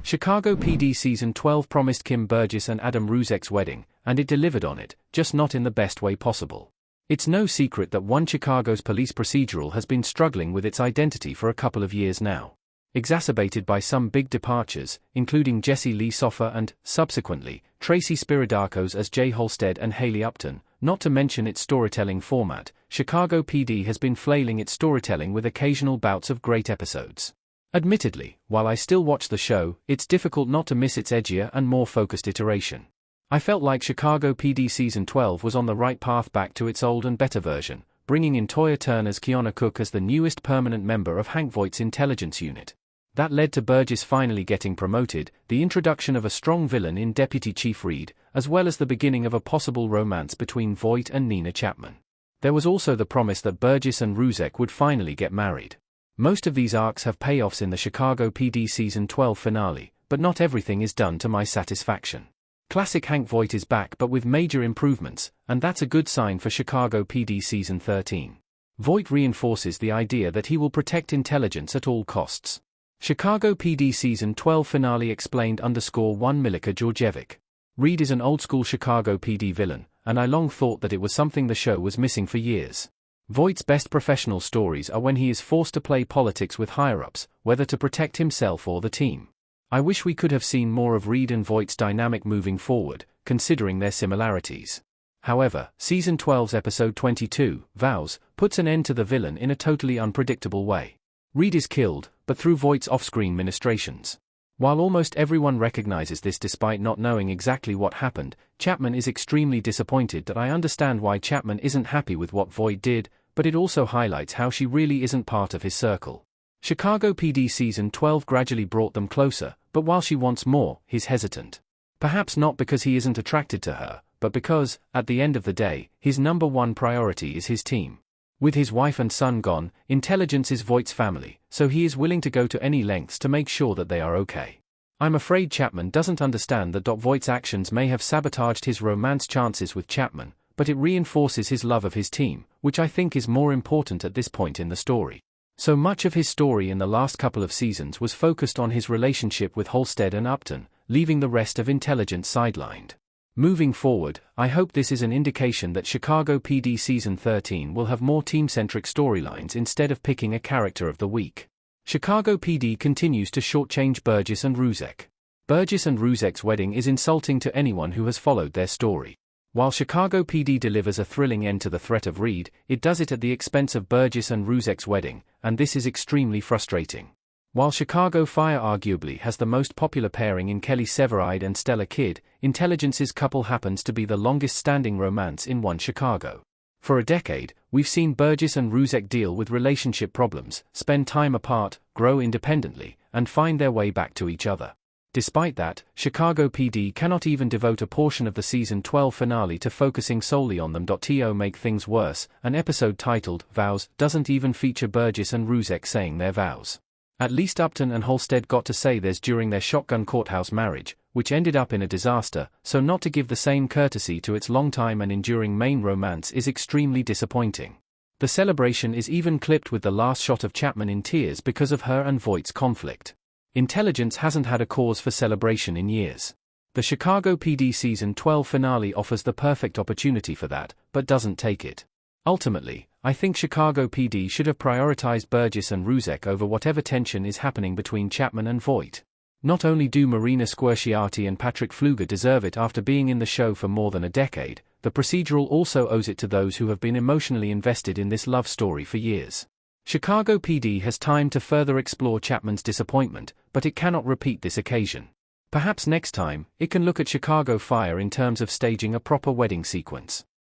Chicago PD Season 12 promised Kim Burgess and Adam Ruzek's wedding, and it delivered on it, just not in the best way possible. It's no secret that One Chicago's police procedural has been struggling with its identity for a couple of years now. Exacerbated by some big departures, including Jesse Lee Soffer and, subsequently, Tracy Spiridakos as Jay Halstead and Haley Upton, not to mention its storytelling format, Chicago PD has been flailing its storytelling with occasional bouts of great episodes. Admittedly, while I still watch the show, it's difficult not to miss its edgier and more focused iteration. I felt like Chicago PD Season 12 was on the right path back to its old and better version, bringing in Toya Turner's Kiana Cook as the newest permanent member of Hank Voight's intelligence unit. That led to Burgess finally getting promoted, the introduction of a strong villain in Deputy Chief Reed, as well as the beginning of a possible romance between Voight and Nina Chapman. There was also the promise that Burgess and Ruzek would finally get married. Most of these arcs have payoffs in the Chicago PD Season 12 finale, but not everything is done to my satisfaction. Classic Hank Voight is back but with major improvements, and that's a good sign for Chicago PD Season 13. Voight reinforces the idea that he will protect intelligence at all costs. Chicago PD Season 12 finale explained _1 Milika Georgievic. Reed is an old-school Chicago PD villain, and I long thought that it was something the show was missing for years. Voight's best professional stories are when he is forced to play politics with higher-ups, whether to protect himself or the team. I wish we could have seen more of Reed and Voight's dynamic moving forward, considering their similarities. However, Season 12's Episode 22, Vows, puts an end to the villain in a totally unpredictable way. Reed is killed, but through Voight's off-screen ministrations. While almost everyone recognizes this despite not knowing exactly what happened, Chapman is extremely disappointed. That I understand why Chapman isn't happy with what Voight did, but it also highlights how she really isn't part of his circle. Chicago PD Season 12 gradually brought them closer, but while she wants more, he's hesitant. Perhaps not because he isn't attracted to her, but because, at the end of the day, his number one priority is his team. With his wife and son gone, intelligence is Voight's family, so he is willing to go to any lengths to make sure that they are okay. I'm afraid Chapman doesn't understand that Voight's actions may have sabotaged his romance chances with Chapman, but it reinforces his love of his team, which I think is more important at this point in the story. So much of his story in the last couple of seasons was focused on his relationship with Halstead and Upton, leaving the rest of intelligence sidelined. Moving forward, I hope this is an indication that Chicago PD Season 13 will have more team-centric storylines instead of picking a character of the week. Chicago PD continues to shortchange Burgess and Ruzek. Burgess and Ruzek's wedding is insulting to anyone who has followed their story. While Chicago PD delivers a thrilling end to the threat of Reed, it does it at the expense of Burgess and Ruzek's wedding, and this is extremely frustrating. While Chicago Fire arguably has the most popular pairing in Kelly Severide and Stella Kidd, Intelligence's couple happens to be the longest-standing romance in One Chicago. For a decade, we've seen Burgess and Ruzek deal with relationship problems, spend time apart, grow independently, and find their way back to each other. Despite that, Chicago PD cannot even devote a portion of the Season 12 finale to focusing solely on them. To make things worse, an episode titled Vows doesn't even feature Burgess and Ruzek saying their vows. At least Upton and Halstead got to say theirs during their shotgun courthouse marriage, which ended up in a disaster, so not to give the same courtesy to its longtime and enduring main romance is extremely disappointing. The celebration is even clipped with the last shot of Chapman in tears because of her and Voight's conflict. Intelligence hasn't had a cause for celebration in years. The Chicago PD Season 12 finale offers the perfect opportunity for that, but doesn't take it. Ultimately, I think Chicago PD should have prioritized Burgess and Ruzek over whatever tension is happening between Chapman and Voight. Not only do Marina Squarciati and Patrick Fluger deserve it after being in the show for more than a decade, the procedural also owes it to those who have been emotionally invested in this love story for years. Chicago PD has time to further explore Chapman's disappointment, but it cannot repeat this occasion. Perhaps next time, it can look at Chicago Fire in terms of staging a proper wedding sequence.